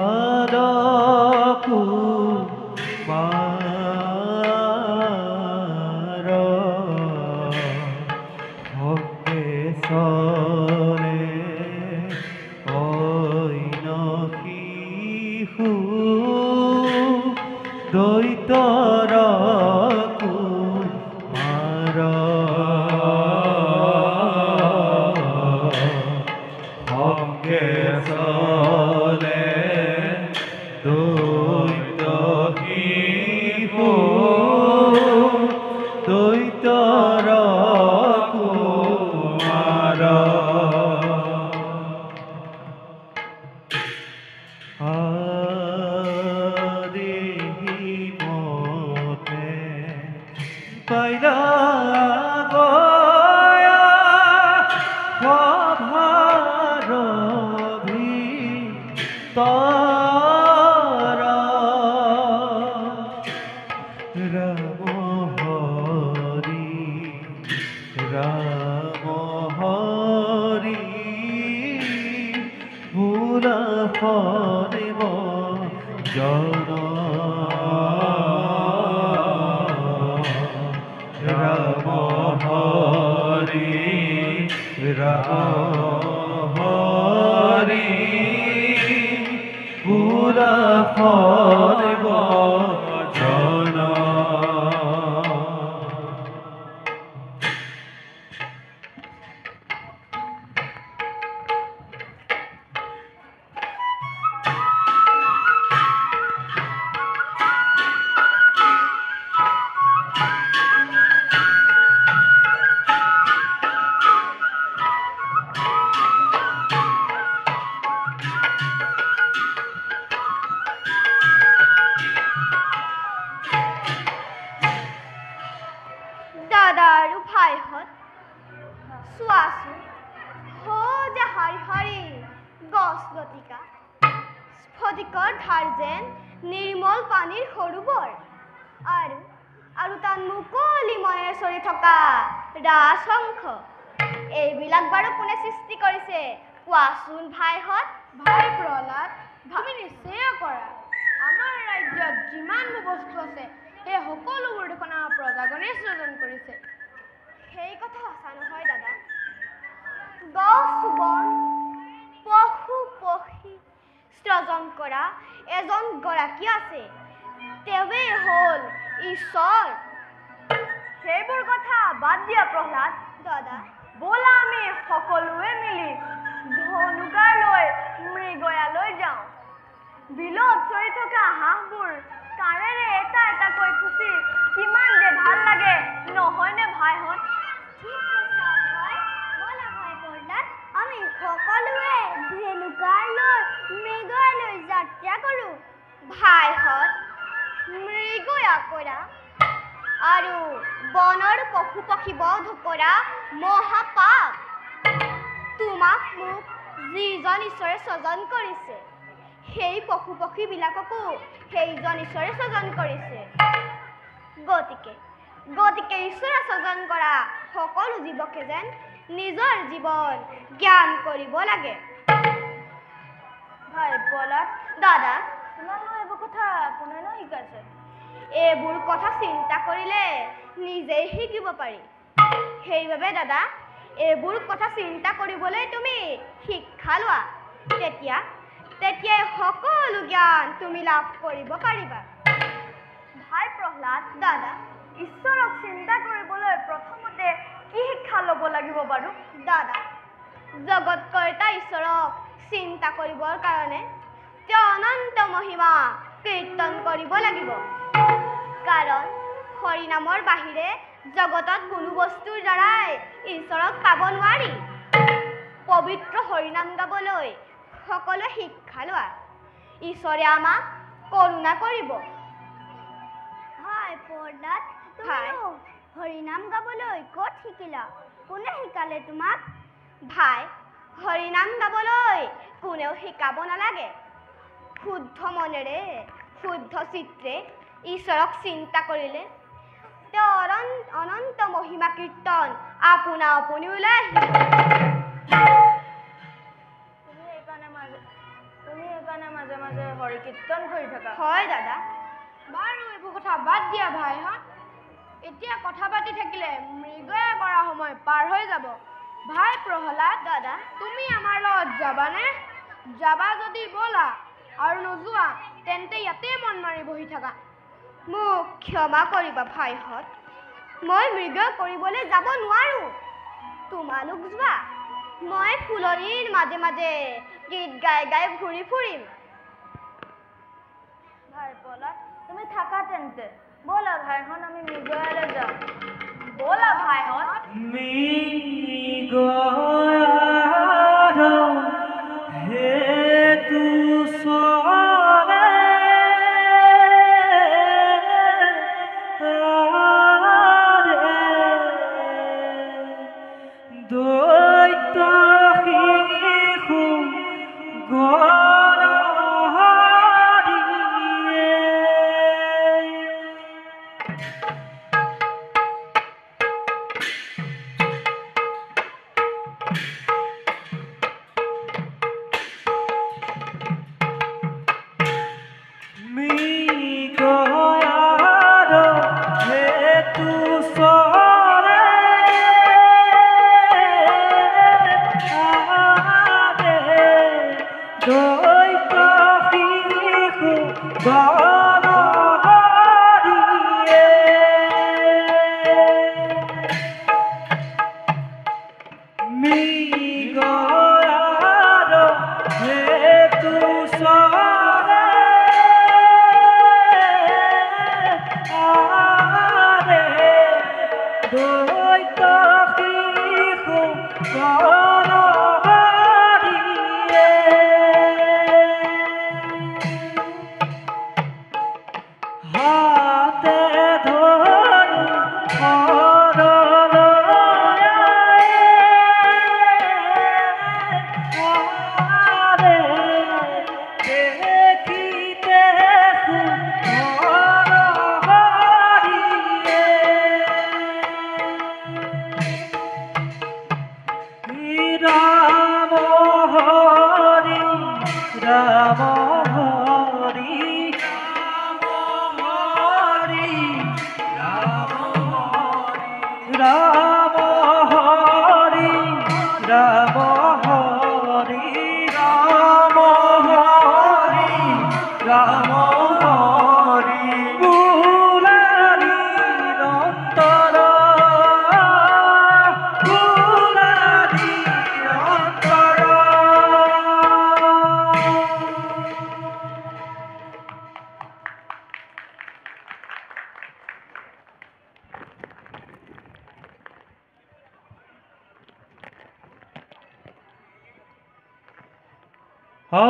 পাদকু ভক্তে চলে অইন শিশু দৈতৰ কুমাৰ ভক্তে চলে দৈত শিশু দৈতৰ কুমাৰ মতে পাইলা গয়া সভাৰ ভিতৰ ৰাম হৰি ভোলা ফৰিব জন ৰাম হৰি ভোলা ফৰিব জন দাদা আৰু ভাইহঁত চোৱাচোন যে হাৰি হাৰি গছ লতিকা স্ফটিকৰ ধাৰ যেন নিৰ্মল পানীৰ সৰোবৰ আৰু তাত মুকলি মনেৰে চৰি থকা ৰাজহংস এইবিলাক বাৰু কোনে সৃষ্টি কৰিছে কোৱাচোন ভাইহঁত? ভাই প্ৰহ্লাদ, তুমি নিশ্চয় কৰা। আমাৰ ৰাজ্যত যিমানবোৰ বস্তু আছে সেই সকলোবোৰ দেখোন আমাৰ প্ৰজাগণে সৃজন কৰিছে। সেই কথা সঁচা নহয় দাদা। গছ বন পশু পক্ষী সৃজন কৰা এজন গৰাকী আছে, তেওঁৱেই হ'ল ঈশ্বৰ। সেইবোৰ কথা বাদ দিয়া প্ৰহ্লাদ। দাদা ব'লা আমি সকলোৱে মিলি ধনুকাৰ লৈ মৃগয়ালৈ যাওঁ। বিলত চৰি থকা হাঁহবোৰ কাণেৰে এটা এটাকৈ খুচি কিমান যে ভাল লাগে, নহয়নে ভাইহঁত? ঠিক কৈছা ভাই। ব'লা ভাই প্ৰহ্লাদ, আমি সকলোৱে ধনুকাৰ লৈ মৃগয়ালৈ যাত্ৰা কৰোঁ। ভাইহঁত, মৃগয়া কৰা আৰু বনৰ পশু পক্ষী বধ কৰা মহাপাপ। তোমাক মোক যিজন ঈশ্বৰে স্বজন কৰিছে সেই পশু পক্ষীবিলাককো সেইজন ঈশ্বৰে স্বজন কৰিছে। গতিকে ঈশ্বৰে স্বজন কৰা সকলো জীৱকে যেন নিজৰ জীৱন জ্ঞান কৰিব লাগে। ভাই প্ৰহ্লাদ, দাদা তোমাকনো এইবোৰ কথা কোনেনো শিকাইছে? এইবোৰ কথা চিন্তা কৰিলে নিজেই শিকিব পাৰি। সেইবাবে দাদা এইবোৰ কথা চিন্তা কৰিবলৈ তুমি শিক্ষা লোৱা, তেতিয়াই সকলো জ্ঞান তুমি লাভ কৰিব পাৰিবা। ভাই প্ৰহ্লাদ, দাদা ঈশ্বৰক চিন্তা কৰিবলৈ প্ৰথমতে কি শিক্ষা ল'ব লাগিব বাৰু? দাদা জগতকৰ্তা ঈশ্বৰক চিন্তা কৰিবৰ কাৰণে তেওঁ অনন্ত মহিমা কীৰ্তন কৰিব লাগিব। কাৰণ হৰিনামৰ বাহিৰে জগতত কোনো বস্তুৰ দ্বাৰাই ঈশ্বৰক পাব নোৱাৰি। পবিত্ৰ হৰিনাম গাবলৈ সকলোৱে শিক্ষা লোৱা, ঈশ্বৰে আমাক কৰুণা কৰিব। হাই প্ৰহ্লাদ, তুমি হৰিনাম গাবলৈ ক'ত শিকিলা? কোনে শিকালে তোমাক? ভাই, হৰিনাম গাবলৈ কোনেও শিকাব নালাগে। শুদ্ধ মনেৰে শুদ্ধ চিত্ৰে ঈশ্বৰক চিন্তা কৰিলে তেওঁৰ অনন্ত মহিমা কীৰ্তন আপোনা আপুনি ওলাই আহিব। তুমি কাৰণে মাজে মাজে হৰি কীৰ্তন কৰি থাকা? হয় দাদা। বাৰু এইবোৰ কথা বাদ দিয়া ভাইহঁত। এতিয়া কথা পাতি থাকিলে মৃগয়া কৰা সময় পাৰ হৈ যাব। ভাই প্ৰহ্লাদ, দাদা তুমি আমাৰ লগত যাবানে? যাবা যদি ব'লা, আৰু নোযোৱা তেন্তে ইয়াতে মন মাৰি বহি থাকা। মোক ক্ষমা কৰিবা ভাইহঁত, মই মৃগ কৰিবলৈ যাব নোৱাৰো। তোমালোক যোৱা, মই ফুলনিৰ মাজে মাজে গীত গাই গাই ঘূৰি ফুৰিম। ভাই প্ৰহ্লাদ, তুমি থাকা তেন্তে। ব'লা ভাইহঁত, আমি মৃগয়ালৈ যাওঁ। ব'লা ভাইহঁত। মৃগয়াৰ হেতু চৰে দৈত্য শিশু মৃগয়াৰ হেতু চৰে দৈত্য শিশু গণহৰিয়ে মৃগয়াৰ হেতু চৰে দৈত্য শিশু গণহৰিয়ে হাতে ধৰি হৰলয়াই দেখিতে হৰহৰিয়ে ৰাম হৰি ৰাম হৰি ৰাম হৰি ৰাম হৰি ৰাম হৰি ৰাম হৰি ৰাম হৰি ৰাম হৰি মুৰাৰীৰ অন্তৰ মুৰাৰীৰ অন্তৰ হৰি ও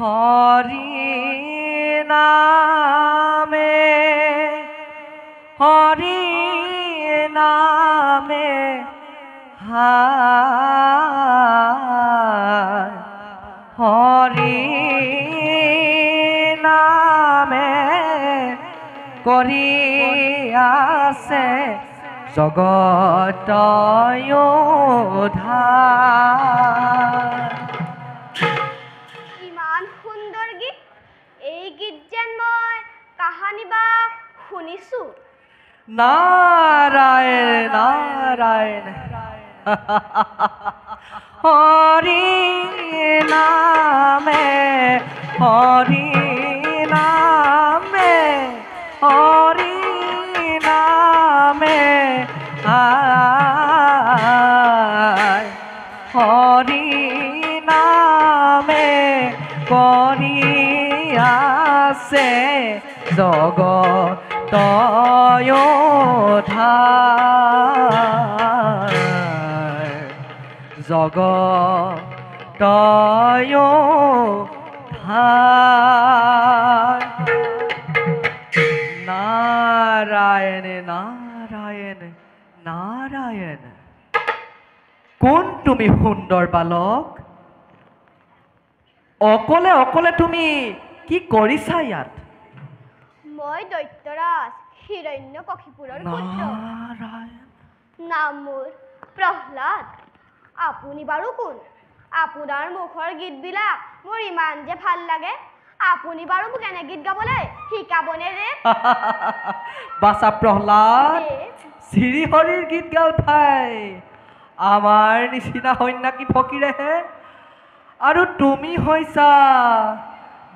হৰি নামে হৰি নামে হায় হৰি নামে কৰি আছে জগত উদ্ধাৰ। ইমান সুন্দৰ গীত, এই গীত যেন মই কাহানি বা শুনিছো। নাৰায়ণ নাৰায়ণ হৰি নামে হৰি নামে হৰি নামে আয় হৰি নামে কৰি আছে জগত উদ্ধাৰ জগত উদ্ধাৰ। নাৰায়ণ নাৰায়ণ নাৰায়ণ। কোন তুমি সুন্দৰ বালক? অকলে অকলে তুমি কি কৰিছা ইয়াত? মই দৈত্যৰাজ হিৰণ্যকশিপুৰৰ পুত্ৰ। নাৰায়ণ নাম মোৰ প্ৰহ্লাদ। আপুনি বাৰু কোন? আপোনাৰ মুখৰ গীতবিলাক মোৰ ইমান যে ভাল লাগে। আপুনি বাৰু মোক এনে গীত গাবলৈ শিকাবনে ৰে? বাছা প্ৰহ্লাদ, ৰে? শ্ৰীহৰিৰ গীত গাল ভাই আমাৰ নিচিনা সন্যাসী ফকীৰেহে। আৰু তুমি হৈছা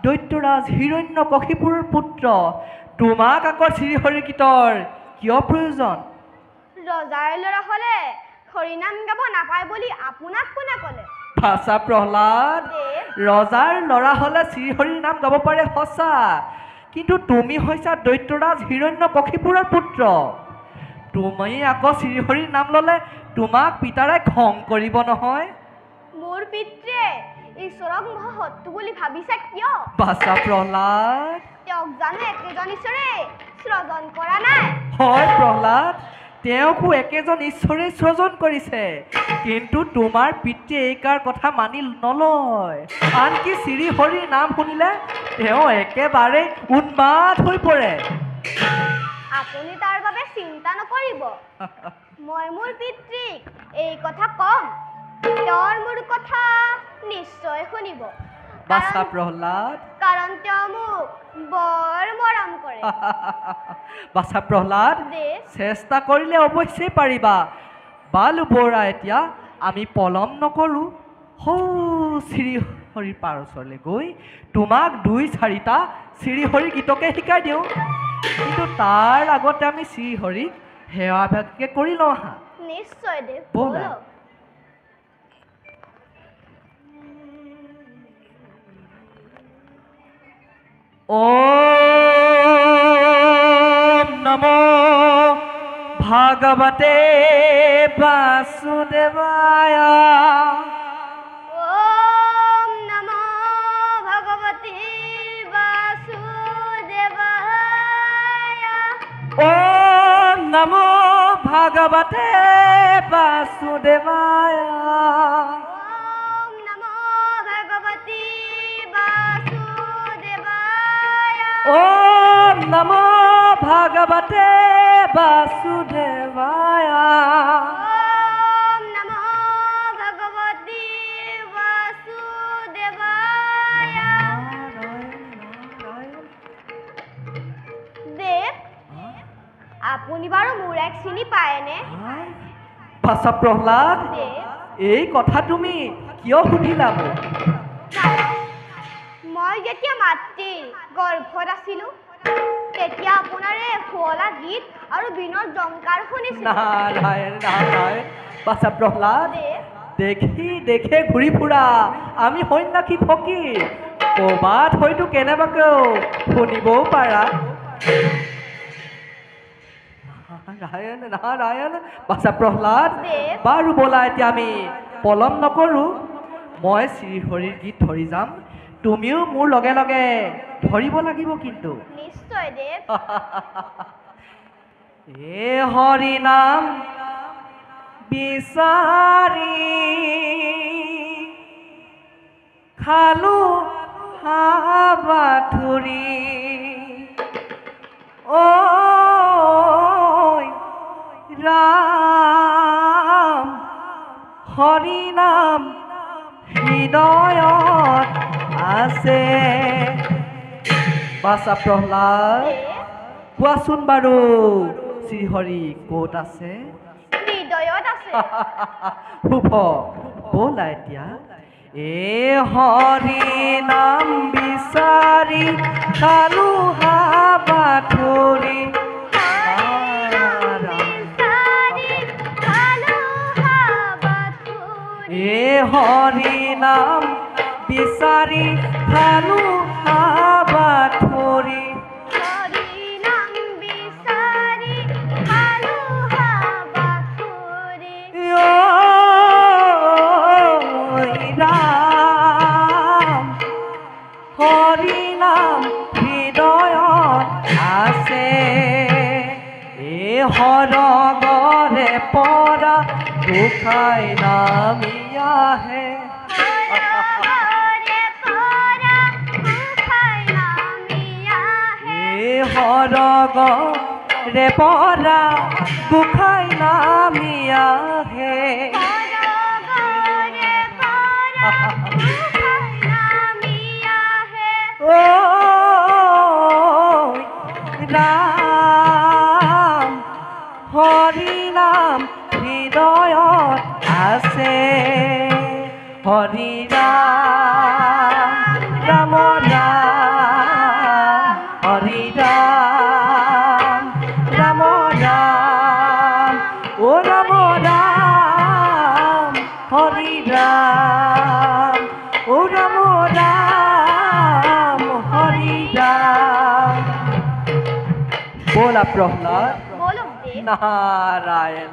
দৈত্যৰাজ হিৰণ্যকশিপুৰৰ পুত্ৰ। তোমাক আকৌ শ্ৰীহৰিৰ গীতৰ কিয় প্ৰয়োজন? ৰজাৰ ল'ৰা হ'লে হৰিনাম গাব নাপায় বুলি আপোনাক কোনে ক'লে? বাছা প্ৰহ্লাদ, দেৱ, ৰজাৰ ল'ৰা হ'লে শ্ৰীহৰিৰ নাম গাব পাৰে সঁচা, কিন্তু তুমি হৈছা দৈত্যৰাজ হিৰণ্যকশিপুৰৰ পুত্ৰ। তুমি আকৌ শ্ৰীহৰিৰ নাম ল'লে তোমাক পিতাৰে খং কৰিব নহয়। মোৰ পিতৃয়ে ঈশ্বৰক মহত্ব বুলি ভাবিছে কিয়? বাছা প্ৰহ্লাদ, তেওঁক জানো একেজন ঈশ্বৰে সৃজন কৰা নাই? হয় প্ৰহ্লাদ, তেওঁকো একেজন ঈশ্বৰে সৃজন কৰিছে, কিন্তু তোমাৰ পিতৃয়ে এইকাৰ কথা মানি নলয়। আনকি শ্ৰীহৰিৰ নাম শুনিলে তেওঁ একেবাৰে উন্মাদ হৈ পৰে। আপুনি তাৰ বাবে চিন্তা নকৰিব। মই মোৰ পিতৃক এই কথা ক'ম, তেওঁৰ মোৰ কথা নিশ্চয় শুনিব। বাছা প্ৰহ্লাদ, কাৰণ তেওঁ মোক বৰ মৰম কৰে। বাছা প্ৰহ্লাদ, দেৱ, চেষ্টা কৰিলে অৱশ্যেই পাৰিবা। বাল বৰা, এতিয়া আমি পলম নকৰোঁ, সৌ শ্ৰীহৰিৰ পাৰ ওচৰলৈ গৈ তোমাক ২-৪টা শ্ৰীহৰিৰ গীতকে শিকাই দিওঁ। কিন্তু তাৰ আগতে আমি শ্ৰীহৰিক সেৱা ভাগকে কৰি লওঁ আহা। নিশ্চয় দেৱ, ব'লা। ব'লক। ওম নমো ভাগৱতে বাসুদেৱায়। ওম নমো ভগৱতে বাসুদেৱায়। ওম নমো ভাগৱতে বাসুদেৱায়। ওম নমো ভগৱতে বাসুদেৱায়। ওম নমো ভাগৱতে বাসুদেৱায়। ওম নমো ভগৱতে বাসুদেৱায়। দেৱ, আপুনি বাৰু মোৰ এক চিনি পায়নে? বাছা প্ৰহ্লাদ, দেৱ, এই কথা তুমি কিয় সুধিলা মোক? মই যেতিয়া মাতৃৰ গৰ্ভত আছিলো তেতিয়া আপোনাৰ এই শুৱলা গীত আৰু বিনৰ জংকাৰ শুনিছিলো। নাৰায়ণ নাৰায়ণ। বাছা প্ৰহ্লাদ, দেৱ, দেখি দেখে ঘূৰি ফুৰা আমি সন্যাসী ফকীৰ, ক'ৰবাত হয়তো কেনেবাকেও শুনিবও পাৰা। নাৰায়ণ নাৰায়ণ। বাছা প্ৰহ্লাদ, দেৱ, বাৰু ব'লা এতিয়া আমি পলম নকৰোঁ, মই শ্ৰীহৰিৰ গীত ধৰি যাম তুমিও মোৰ লগে লগে ধৰিব লাগিব কিন্তু নিশ্চয় দেৱ এ হৰি নাম বিচাৰি খালো হাবাথুৰি ঐ ৰাম হৰি নাম হৃদয়ত আছে বাছা প্ৰহ্লাদ কোৱাচোন বাৰু শ্ৰীহৰি ক'ত আছে হৃদয়ত আছে শুভ ব'লা এতিয়া এ হৰি নাম বিচাৰি খালো হাবাথুৰি এ হৰি নাম বিচাৰি খালো হাবাথুৰি ৰাম হৰি নাম হৃদয়ত আছে এ হৰগৰে পৰা গোসাই নামি আহে এ হৰগৰে পৰা গোসাই নামি আহে ও ৰাম হৰি নাম হৃদয়ত আছে হৰি ৰাম ৰাম ৰাম হৰি ৰাম ৰাম ৰাম ও ৰাম ৰাম হৰি ৰাম ও ৰাম ৰাম হৰি ৰাম বলা প্ৰহ্লাদ বলো দেব নাৰায়ণ